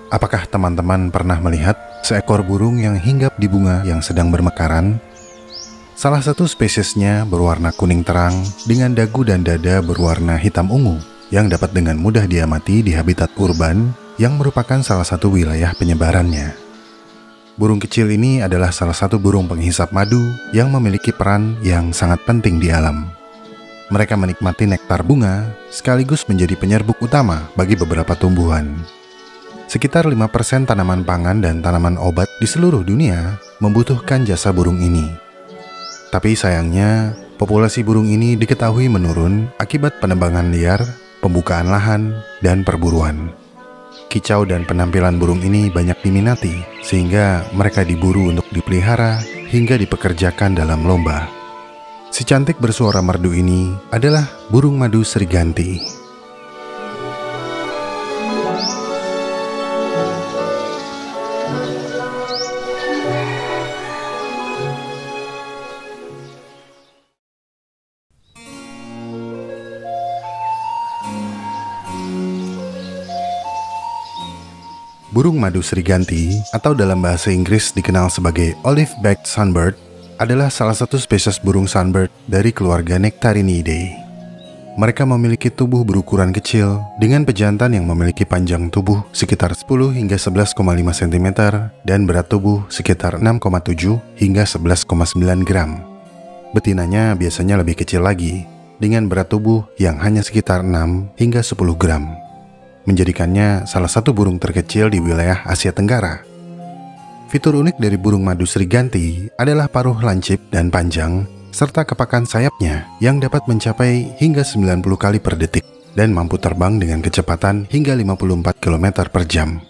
Apakah teman-teman pernah melihat seekor burung yang hinggap di bunga yang sedang bermekaran? Salah satu spesiesnya berwarna kuning terang dengan dagu dan dada berwarna hitam ungu yang dapat dengan mudah diamati di habitat urban yang merupakan salah satu wilayah penyebarannya. Burung kecil ini adalah salah satu burung penghisap madu yang memiliki peran yang sangat penting di alam. Mereka menikmati nektar bunga sekaligus menjadi penyerbuk utama bagi beberapa tumbuhan. Sekitar 5% tanaman pangan dan tanaman obat di seluruh dunia membutuhkan jasa burung ini. Tapi sayangnya, populasi burung ini diketahui menurun akibat penebangan liar, pembukaan lahan, dan perburuan. Kicau dan penampilan burung ini banyak diminati, sehingga mereka diburu untuk dipelihara hingga dipekerjakan dalam lomba. Si cantik bersuara merdu ini adalah burung madu seriganti. Burung madu seriganti, atau dalam bahasa Inggris dikenal sebagai olive-backed sunbird, adalah salah satu spesies burung sunbird dari keluarga Nectarinidae. Mereka memiliki tubuh berukuran kecil dengan pejantan yang memiliki panjang tubuh sekitar 10 hingga 11,5 cm dan berat tubuh sekitar 6,7 hingga 11,9 gram. Betinanya biasanya lebih kecil lagi, dengan berat tubuh yang hanya sekitar 6 hingga 10 gram. Menjadikannya salah satu burung terkecil di wilayah Asia Tenggara. Fitur unik dari burung madu seriganti adalah paruh lancip dan panjang, serta kepakan sayapnya yang dapat mencapai hingga 90 kali per detik dan mampu terbang dengan kecepatan hingga 54 km per jam.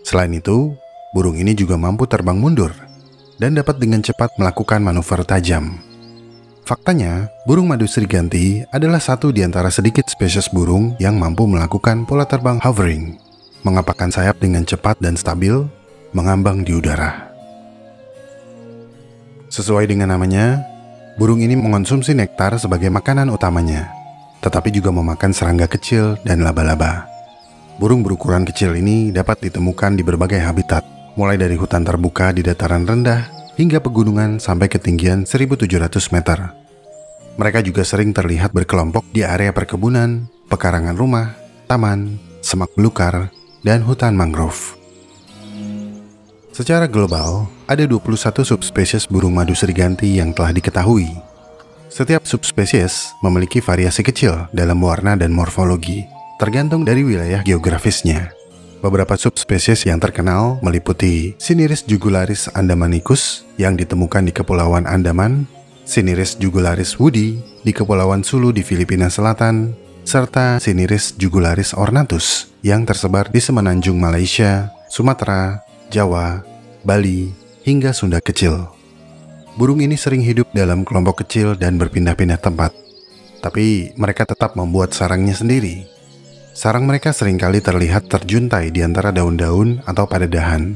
Selain itu, burung ini juga mampu terbang mundur dan dapat dengan cepat melakukan manuver tajam. Faktanya, burung madu seriganti adalah satu di antara sedikit spesies burung yang mampu melakukan pola terbang hovering, mengepakkan sayap dengan cepat dan stabil, mengambang di udara. Sesuai dengan namanya, burung ini mengonsumsi nektar sebagai makanan utamanya, tetapi juga memakan serangga kecil dan laba-laba. Burung berukuran kecil ini dapat ditemukan di berbagai habitat, mulai dari hutan terbuka di dataran rendah hingga pegunungan sampai ketinggian 1.700 meter. Mereka juga sering terlihat berkelompok di area perkebunan, pekarangan rumah, taman, semak belukar, dan hutan mangrove. Secara global, ada 21 subspesies burung madu seriganti yang telah diketahui. Setiap subspesies memiliki variasi kecil dalam warna dan morfologi, tergantung dari wilayah geografisnya. Beberapa subspesies yang terkenal meliputi Cineris jugularis andamanicus yang ditemukan di Kepulauan Andaman, Cineris jugularis woody di Kepulauan Sulu di Filipina Selatan, serta Cineris jugularis ornatus yang tersebar di semenanjung Malaysia, Sumatera, Jawa, Bali, hingga Sunda Kecil. Burung ini sering hidup dalam kelompok kecil dan berpindah-pindah tempat, tapi mereka tetap membuat sarangnya sendiri. Sarang mereka seringkali terlihat terjuntai di antara daun-daun atau pada dahan.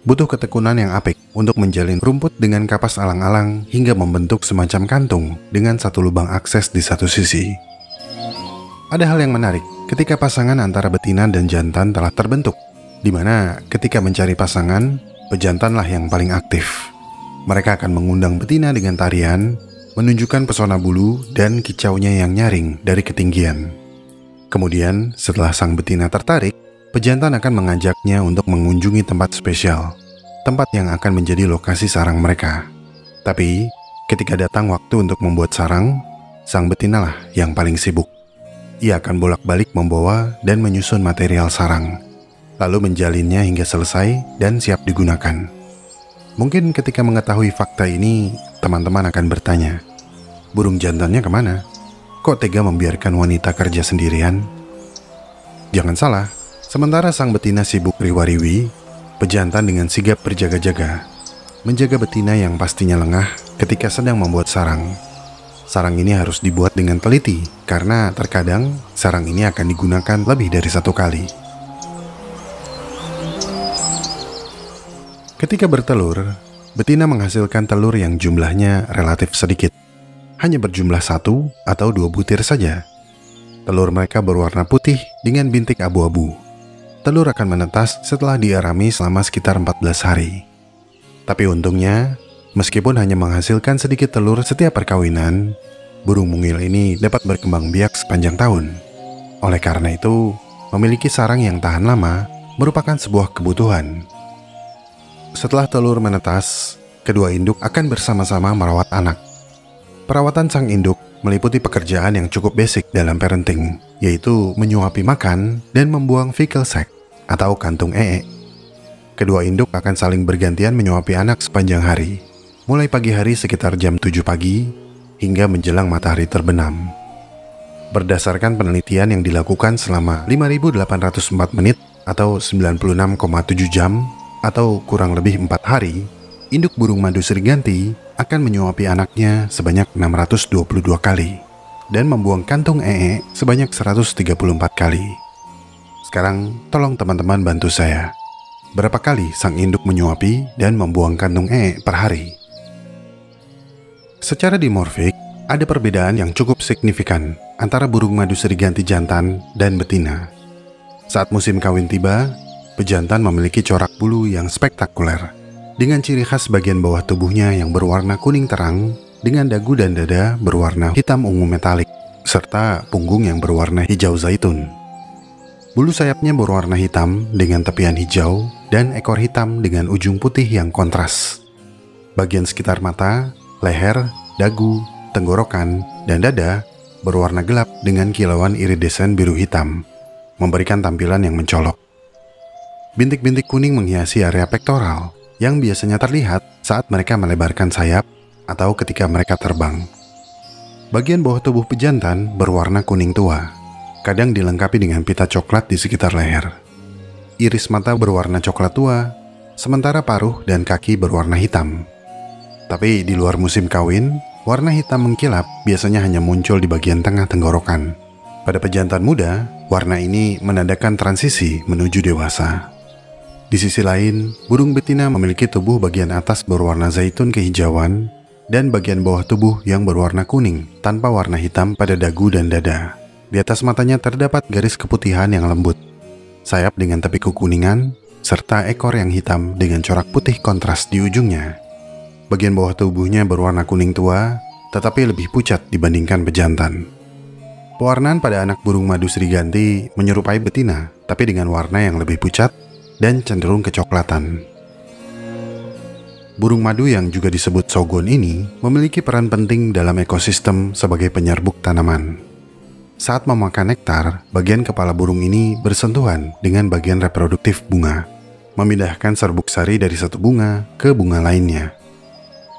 Butuh ketekunan yang apik untuk menjalin rumput dengan kapas alang-alang hingga membentuk semacam kantung dengan satu lubang akses di satu sisi. Ada hal yang menarik ketika pasangan antara betina dan jantan telah terbentuk, di mana ketika mencari pasangan, pejantanlah yang paling aktif. Mereka akan mengundang betina dengan tarian, menunjukkan pesona bulu dan kicaunya yang nyaring dari ketinggian. Kemudian, setelah sang betina tertarik, pejantan akan mengajaknya untuk mengunjungi tempat spesial, tempat yang akan menjadi lokasi sarang mereka. Tapi, ketika datang waktu untuk membuat sarang, sang betinalah yang paling sibuk. Ia akan bolak-balik membawa dan menyusun material sarang, lalu menjalinnya hingga selesai dan siap digunakan. Mungkin ketika mengetahui fakta ini, teman-teman akan bertanya, burung jantannya kemana? Kok tega membiarkan wanita kerja sendirian? Jangan salah, sementara sang betina sibuk riwa-riwi, pejantan dengan sigap berjaga-jaga, menjaga betina yang pastinya lengah ketika sedang membuat sarang. Sarang ini harus dibuat dengan teliti, karena terkadang sarang ini akan digunakan lebih dari satu kali. Ketika bertelur, betina menghasilkan telur yang jumlahnya relatif sedikit. Hanya berjumlah 1 atau 2 butir saja. Telur mereka berwarna putih dengan bintik abu-abu. telur akan menetas setelah diarami selama sekitar 14 hari. Tapi untungnya, meskipun hanya menghasilkan sedikit telur setiap perkawinan, burung mungil ini dapat berkembang biak sepanjang tahun. Oleh karena itu, memiliki sarang yang tahan lama merupakan sebuah kebutuhan. Setelah telur menetas, kedua induk akan bersama-sama merawat anak. Perawatan sang induk meliputi pekerjaan yang cukup basic dalam parenting, yaitu menyuapi makan dan membuang fecal sac atau kantung ee. Kedua induk akan saling bergantian menyuapi anak sepanjang hari, mulai pagi hari sekitar jam 7 pagi hingga menjelang matahari terbenam. Berdasarkan penelitian yang dilakukan selama 5.804 menit atau 96,7 jam atau kurang lebih 4 hari, induk burung madu Sriganti akan menyuapi anaknya sebanyak 622 kali dan membuang kantung ee sebanyak 134 kali. Sekarang tolong teman-teman bantu saya. Berapa kali sang induk menyuapi dan membuang kantung ee per hari? Secara dimorfik, ada perbedaan yang cukup signifikan antara burung madu Sriganti jantan dan betina. Saat musim kawin tiba, pejantan memiliki corak bulu yang spektakuler, dengan ciri khas bagian bawah tubuhnya yang berwarna kuning terang dengan dagu dan dada berwarna hitam ungu metalik, serta punggung yang berwarna hijau zaitun. Bulu sayapnya berwarna hitam dengan tepian hijau dan ekor hitam dengan ujung putih yang kontras. Bagian sekitar mata, leher, dagu, tenggorokan, dan dada berwarna gelap dengan kilauan iridesen biru hitam, memberikan tampilan yang mencolok. Bintik-bintik kuning menghiasi area pektoral yang biasanya terlihat saat mereka melebarkan sayap atau ketika mereka terbang. Bagian bawah tubuh pejantan berwarna kuning tua, kadang dilengkapi dengan pita coklat di sekitar leher. Iris mata berwarna coklat tua, sementara paruh dan kaki berwarna hitam. Tapi di luar musim kawin, warna hitam mengkilap biasanya hanya muncul di bagian tengah tenggorokan. Pada pejantan muda, warna ini menandakan transisi menuju dewasa. Di sisi lain, burung betina memiliki tubuh bagian atas berwarna zaitun kehijauan dan bagian bawah tubuh yang berwarna kuning tanpa warna hitam pada dagu dan dada. Di atas matanya terdapat garis keputihan yang lembut, sayap dengan tepi kekuningan, serta ekor yang hitam dengan corak putih kontras di ujungnya. Bagian bawah tubuhnya berwarna kuning tua, tetapi lebih pucat dibandingkan pejantan. Pewarnaan pada anak burung madu Sriganti menyerupai betina, tapi dengan warna yang lebih pucat dan cenderung kecoklatan. Burung madu yang juga disebut sogon ini memiliki peran penting dalam ekosistem sebagai penyerbuk tanaman. Saat memakan nektar, bagian kepala burung ini bersentuhan dengan bagian reproduktif bunga, memindahkan serbuk sari dari satu bunga ke bunga lainnya.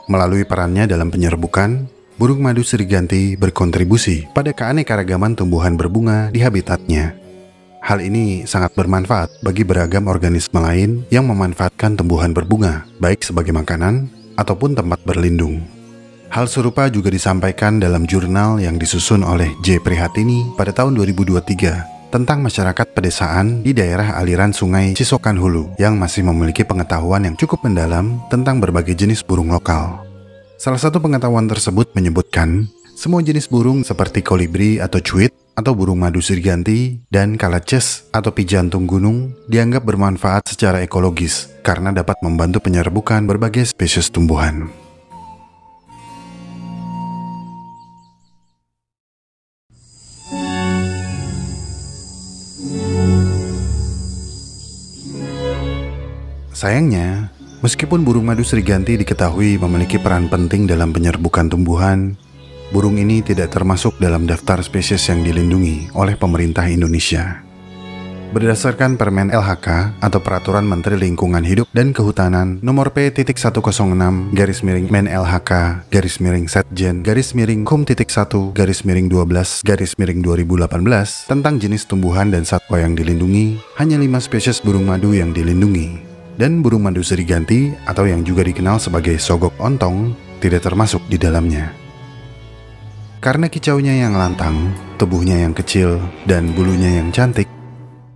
Melalui perannya dalam penyerbukan, burung madu Sriganti berkontribusi pada keanekaragaman tumbuhan berbunga di habitatnya. Hal ini sangat bermanfaat bagi beragam organisme lain yang memanfaatkan tumbuhan berbunga, baik sebagai makanan ataupun tempat berlindung. Hal serupa juga disampaikan dalam jurnal yang disusun oleh J. Prihatini pada tahun 2023 tentang masyarakat pedesaan di daerah aliran sungai Cisokan Hulu yang masih memiliki pengetahuan yang cukup mendalam tentang berbagai jenis burung lokal. Salah satu pengetahuan tersebut menyebutkan semua jenis burung seperti kolibri atau cuit atau burung madu Sriganti dan kalaces atau pijantung gunung dianggap bermanfaat secara ekologis karena dapat membantu penyerbukan berbagai spesies tumbuhan. Sayangnya, meskipun burung madu Sriganti diketahui memiliki peran penting dalam penyerbukan tumbuhan, burung ini tidak termasuk dalam daftar spesies yang dilindungi oleh pemerintah Indonesia. Berdasarkan Permen LHK atau Peraturan Menteri Lingkungan Hidup dan Kehutanan Nomor P.106/Men LHK/Men-Kum.1/12/2018 tentang jenis tumbuhan dan satwa yang dilindungi, hanya 5 spesies burung madu yang dilindungi. Dan burung madu Sriganti atau yang juga dikenal sebagai sogok ontong tidak termasuk di dalamnya. Karena kicaunya yang lantang, tubuhnya yang kecil, dan bulunya yang cantik,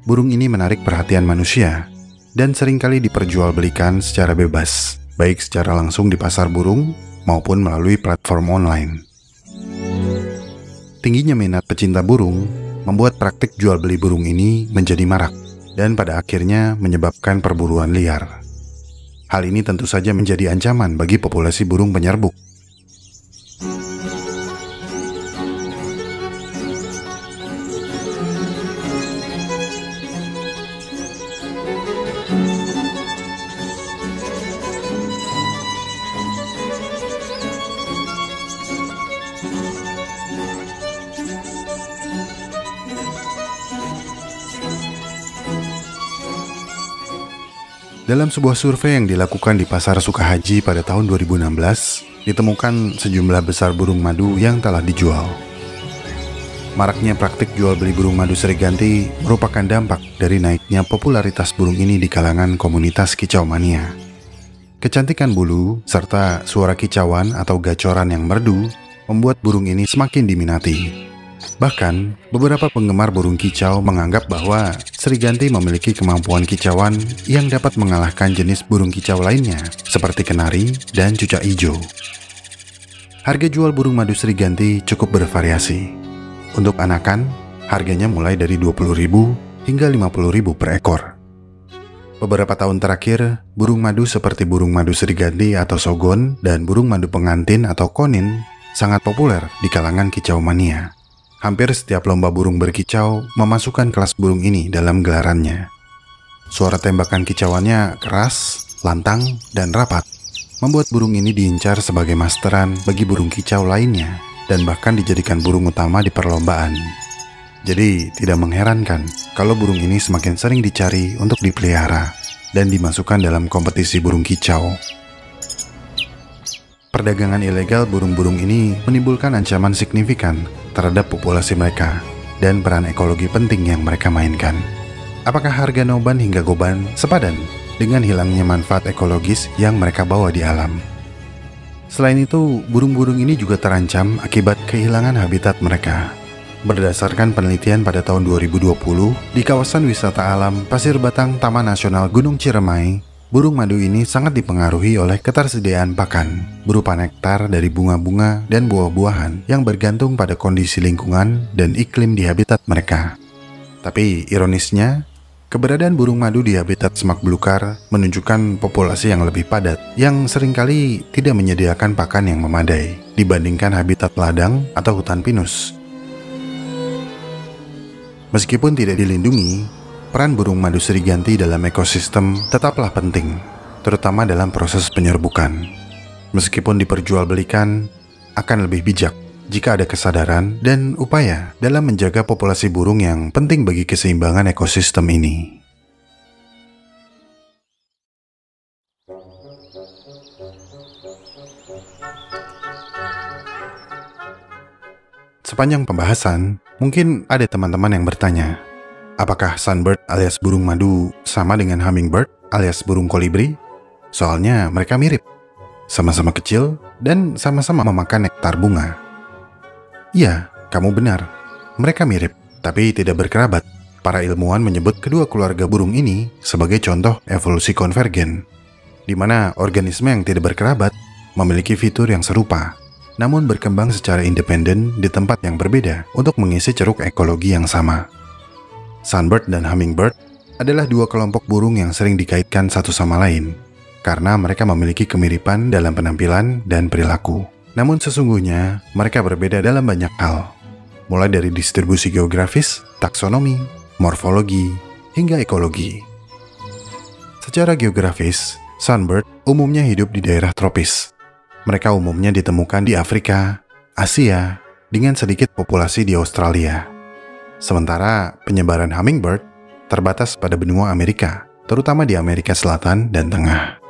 burung ini menarik perhatian manusia dan seringkali diperjualbelikan secara bebas, baik secara langsung di pasar burung maupun melalui platform online. Tingginya minat pecinta burung membuat praktik jual beli burung ini menjadi marak. dan pada akhirnya menyebabkan perburuan liar. Hal ini tentu saja menjadi ancaman bagi populasi burung penyerbuk. Dalam sebuah survei yang dilakukan di Pasar Sukahaji pada tahun 2016, ditemukan sejumlah besar burung madu yang telah dijual. Maraknya praktik jual beli burung madu Sriganti merupakan dampak dari naiknya popularitas burung ini di kalangan komunitas kicau mania. Kecantikan bulu serta suara kicauan atau gacoran yang merdu membuat burung ini semakin diminati. Bahkan, beberapa penggemar burung kicau menganggap bahwa Sriganti memiliki kemampuan kicauan yang dapat mengalahkan jenis burung kicau lainnya, seperti kenari dan cucak hijau. Harga jual burung madu Sriganti cukup bervariasi. Untuk anakan, harganya mulai dari 20.000 hingga 50.000 per ekor. Beberapa tahun terakhir, burung madu seperti burung madu Sriganti atau Sogon dan burung madu pengantin atau konin sangat populer di kalangan kicau mania. Hampir setiap lomba burung berkicau memasukkan kelas burung ini dalam gelarannya. Suara tembakan kicauannya keras, lantang, dan rapat, membuat burung ini diincar sebagai masteran bagi burung kicau lainnya, dan bahkan dijadikan burung utama di perlombaan. Jadi, tidak mengherankan kalau burung ini semakin sering dicari untuk dipelihara dan dimasukkan dalam kompetisi burung kicau. Perdagangan ilegal burung-burung ini menimbulkan ancaman signifikan terhadap populasi mereka dan peran ekologi penting yang mereka mainkan. Apakah harga noban hingga goban sepadan dengan hilangnya manfaat ekologis yang mereka bawa di alam? Selain itu, burung-burung ini juga terancam akibat kehilangan habitat mereka. Berdasarkan penelitian pada tahun 2020, di kawasan wisata alam Pasir Batang Taman Nasional Gunung Ciremai, burung madu ini sangat dipengaruhi oleh ketersediaan pakan berupa nektar dari bunga-bunga dan buah-buahan yang bergantung pada kondisi lingkungan dan iklim di habitat mereka. Tapi ironisnya, keberadaan burung madu di habitat semak belukar menunjukkan populasi yang lebih padat yang seringkali tidak menyediakan pakan yang memadai dibandingkan habitat ladang atau hutan pinus. Meskipun tidak dilindungi, peran burung madu Sriganti dalam ekosistem tetaplah penting, terutama dalam proses penyerbukan. Meskipun diperjualbelikan, akan lebih bijak jika ada kesadaran dan upaya dalam menjaga populasi burung yang penting bagi keseimbangan ekosistem ini. Sepanjang pembahasan, mungkin ada teman-teman yang bertanya, apakah sunbird alias burung madu sama dengan hummingbird alias burung kolibri? Soalnya mereka mirip, sama-sama kecil dan sama-sama memakan nektar bunga. Iya, kamu benar, mereka mirip, tapi tidak berkerabat. Para ilmuwan menyebut kedua keluarga burung ini sebagai contoh evolusi konvergen, di mana organisme yang tidak berkerabat memiliki fitur yang serupa, namun berkembang secara independen di tempat yang berbeda untuk mengisi ceruk ekologi yang sama. Sunbird dan hummingbird adalah dua kelompok burung yang sering dikaitkan satu sama lain karena mereka memiliki kemiripan dalam penampilan dan perilaku. Namun sesungguhnya mereka berbeda dalam banyak hal, mulai dari distribusi geografis, taksonomi, morfologi, hingga ekologi. Secara geografis, sunbird umumnya hidup di daerah tropis. Mereka umumnya ditemukan di Afrika, Asia, dengan sedikit populasi di Australia. Sementara penyebaran hummingbird terbatas pada benua Amerika, terutama di Amerika Selatan dan Tengah.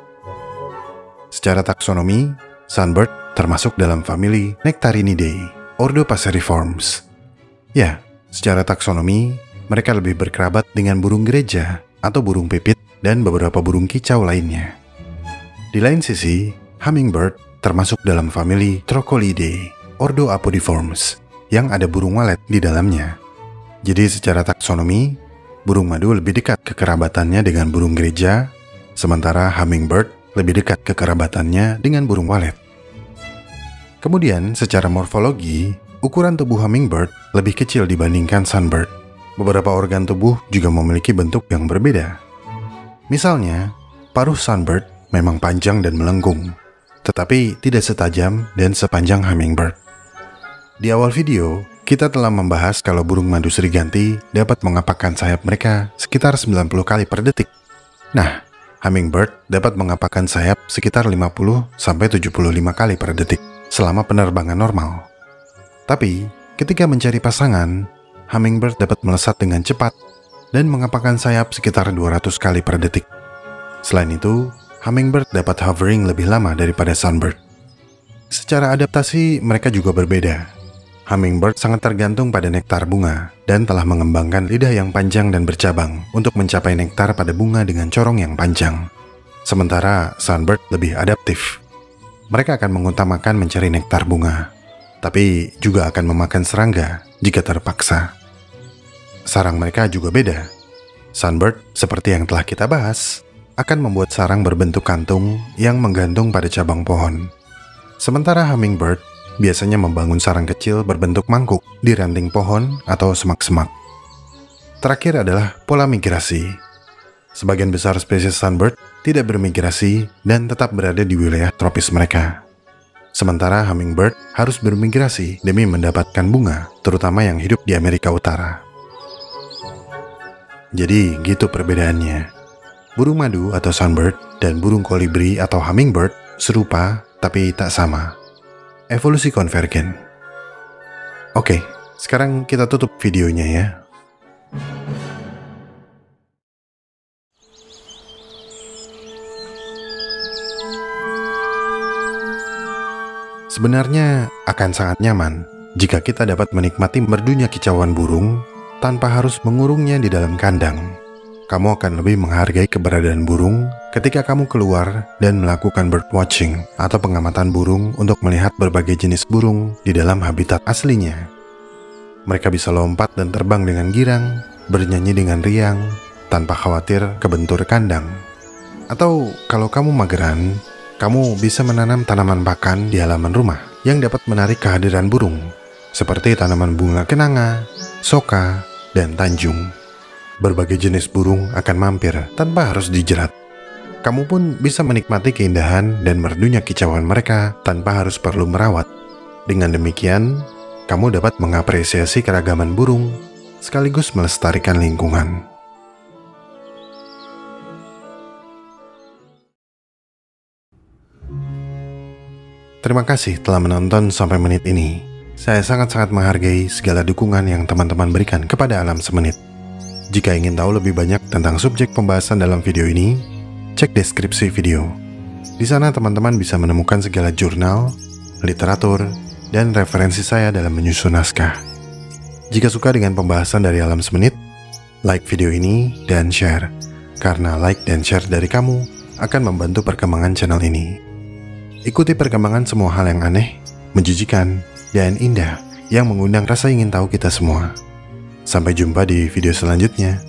Secara taksonomi, sunbird termasuk dalam famili Nectarinidae, ordo Passeriformes. Ya, secara taksonomi, mereka lebih berkerabat dengan burung gereja atau burung pipit dan beberapa burung kicau lainnya. Di lain sisi, hummingbird termasuk dalam famili Trocolidae, ordo Apodiformes, yang ada burung walet di dalamnya. Jadi secara taksonomi, burung madu lebih dekat kekerabatannya dengan burung gereja, sementara hummingbird lebih dekat kekerabatannya dengan burung walet. Kemudian secara morfologi, ukuran tubuh hummingbird lebih kecil dibandingkan sunbird. beberapa organ tubuh juga memiliki bentuk yang berbeda. Misalnya, paruh sunbird memang panjang dan melengkung, tetapi tidak setajam dan sepanjang hummingbird. Di awal video, kita telah membahas kalau burung madu seriganti dapat mengapakkan sayap mereka sekitar 90 kali per detik. Nah, hummingbird dapat mengapakkan sayap sekitar 50-75 kali per detik selama penerbangan normal. Tapi, ketika mencari pasangan, hummingbird dapat melesat dengan cepat dan mengapakkan sayap sekitar 200 kali per detik. Selain itu, hummingbird dapat hovering lebih lama daripada sunbird. Secara adaptasi, mereka juga berbeda. Hummingbird sangat tergantung pada nektar bunga dan telah mengembangkan lidah yang panjang dan bercabang untuk mencapai nektar pada bunga dengan corong yang panjang. Sementara sunbird lebih adaptif. Mereka akan mengutamakan mencari nektar bunga, tapi juga akan memakan serangga jika terpaksa. Sarang mereka juga beda. Sunbird, seperti yang telah kita bahas, akan membuat sarang berbentuk kantung yang menggantung pada cabang pohon. Sementara hummingbird biasanya membangun sarang kecil berbentuk mangkuk di ranting pohon atau semak-semak. Terakhir adalah pola migrasi. Sebagian besar spesies sunbird tidak bermigrasi dan tetap berada di wilayah tropis mereka. Sementara hummingbird harus bermigrasi demi mendapatkan bunga, terutama yang hidup di Amerika Utara. Jadi gitu perbedaannya. Burung madu atau sunbird dan burung kolibri atau hummingbird serupa tapi tak sama. Evolusi konvergen. Oke, sekarang kita tutup videonya ya. Sebenarnya akan sangat nyaman jika kita dapat menikmati merdunya kicauan burung tanpa harus mengurungnya di dalam kandang. Kamu akan lebih menghargai keberadaan burung ketika kamu keluar dan melakukan birdwatching atau pengamatan burung untuk melihat berbagai jenis burung di dalam habitat aslinya. Mereka bisa lompat dan terbang dengan girang, bernyanyi dengan riang, tanpa khawatir kebentur kandang. Atau kalau kamu mageran, kamu bisa menanam tanaman pakan di halaman rumah yang dapat menarik kehadiran burung, seperti tanaman bunga kenanga, soka, dan tanjung. Berbagai jenis burung akan mampir tanpa harus dijerat. Kamu pun bisa menikmati keindahan dan merdunya kicauan mereka tanpa harus perlu merawat. Dengan demikian, kamu dapat mengapresiasi keragaman burung sekaligus melestarikan lingkungan. Terima kasih telah menonton sampai menit ini. Saya sangat-sangat menghargai segala dukungan yang teman-teman berikan kepada Alam Semenit. Jika ingin tahu lebih banyak tentang subjek pembahasan dalam video ini, cek deskripsi video. Di sana teman-teman bisa menemukan segala jurnal, literatur, dan referensi saya dalam menyusun naskah. Jika suka dengan pembahasan dari Alam Semenit, like video ini dan share, karena like dan share dari kamu akan membantu perkembangan channel ini. Ikuti perkembangan semua hal yang aneh, menjijikan, dan indah yang mengundang rasa ingin tahu kita semua. Sampai jumpa di video selanjutnya.